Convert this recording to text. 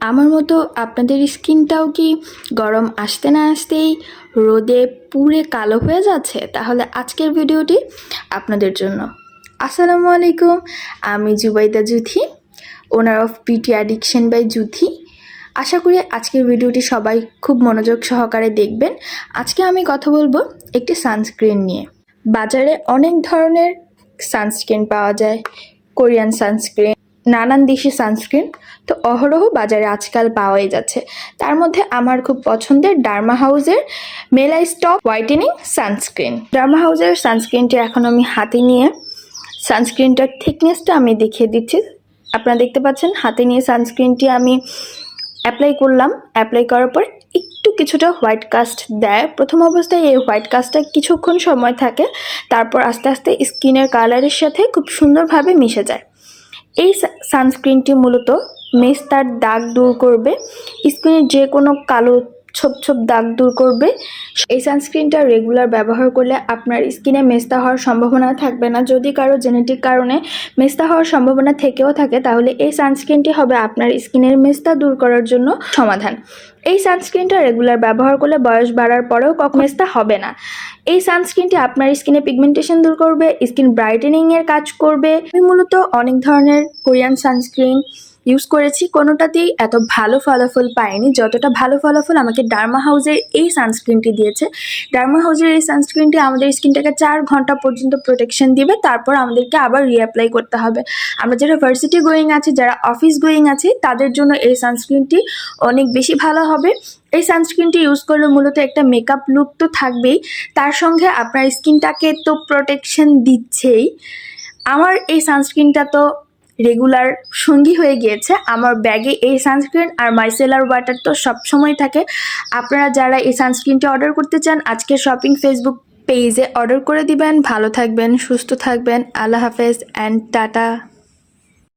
আমার মতো আপনাদের স্কিনটাও কি গরম আসতে না আসতেই রোদে পুড়ে কালো হয়ে যাচ্ছে? তাহলে আজকের ভিডিওটি আপনাদের জন্য। আসসালামু আলাইকুম, আমি Zubaida Juthi, owner of Beauty Addiction by Juthi. আশা করি আজকের ভিডিওটি সবাই খুব মনোযোগ সহকারে দেখবেন। আজকে আমি কথা বলবো একটি সানস্ক্রিন নিয়ে। বাজারে অনেক ধরনের সানস্ক্রিন পাওয়া যায়, কোরিয়ান সানস্ক্রিন, নানান দেশি সানস্ক্রিন তো অহরহ বাজারে আজকাল পাওয়াই যাচ্ছে। তার মধ্যে আমার খুব পছন্দের ডার্মা হাউসের মেলাই স্টপ হোয়াইটেনিং সানস্ক্রিন। ডার্মা হাউসের সানস্ক্রিনটি এখন আমি হাতে নিয়ে সানস্ক্রিনটার থিকনেসটা আমি দেখিয়ে দিচ্ছি। আপনারা দেখতে পাচ্ছেন হাতে নিয়ে সানস্ক্রিনটি আমি অ্যাপ্লাই করলাম। অ্যাপ্লাই করার পর কিছুটা হোয়াইট কাস্ট দেয়। প্রথম অবস্থায় এই হোয়াইট কাস্টটা কিছুক্ষণ সময় থাকে, তারপর আস্তে আস্তে স্কিনের কালারের সাথে খুব সুন্দরভাবে মিশে যায়। এই সানস্ক্রিনটি মূলত মেস্তার দাগ দূর করবে, স্কিনের যে কোনো কালো ছোপ ছোপ দাগ দূর করবে। এই সানস্ক্রিনটা রেগুলার ব্যবহার করলে আপনার স্কিনে মেস্তা হওয়ার সম্ভাবনা থাকবে না। যদি কারো জেনেটিক কারণে মেস্তা হওয়ার সম্ভাবনা থেকেও থাকে, তাহলে এই সানস্ক্রিনটি হবে আপনার স্কিনের মেস্তা দূর করার জন্য সমাধান। এই সানস্ক্রিনটা রেগুলার ব্যবহার করলে বয়স বাড়ার পরেও কখনো মেস্তা হবে না। এই সানস্ক্রিনটি আপনার স্কিনে পিগমেন্টেশন দূর করবে, স্কিন ব্রাইটেনিংয়ের কাজ করবে। আমি মূলত অনেক ধরনের কোরিয়ান সানস্ক্রিন ইউজ করেছি, কোনোটাতেই এত ভালো ফলাফল পাইনি যতটা ভালো ফলাফল আমাকে ডার্মা হাউসের এই সানস্ক্রিনটি দিয়েছে। ডার্মা হাউসের এই সানস্ক্রিনটি আমাদের স্কিনটাকে 4 ঘন্টা পর্যন্ত প্রোটেকশন দিবে, তারপর আমাদেরকে আবার রিঅ্যাপ্লাই করতে হবে। আমরা যারা ভার্সিটি গোয়িং আছি, যারা অফিস গোয়িং আছি, তাদের জন্য এই সানস্ক্রিনটি অনেক বেশি ভালো হবে। এই সানস্ক্রিনটি ইউজ করলে মূলত একটা মেকআপ লুক তো থাকবেই, তার সঙ্গে আপনার স্কিনটাকে তো প্রোটেকশন দিচ্ছেই। আমার এই সানস্ক্রিনটা তো রেগুলার সঙ্গী হয়ে গিয়েছে। আমার ব্যাগে এই সানস্ক্রিন আর মাইসেলার ওয়াটার তো সবসময় থাকে। আপনারা যারা এই সানস্ক্রিনটি অর্ডার করতে চান, আজকে শপিং ফেসবুক পেজে অর্ডার করে দিবেন। ভালো থাকবেন, সুস্থ থাকবেন। আল্লাহ হাফেজ অ্যান্ড টাটা।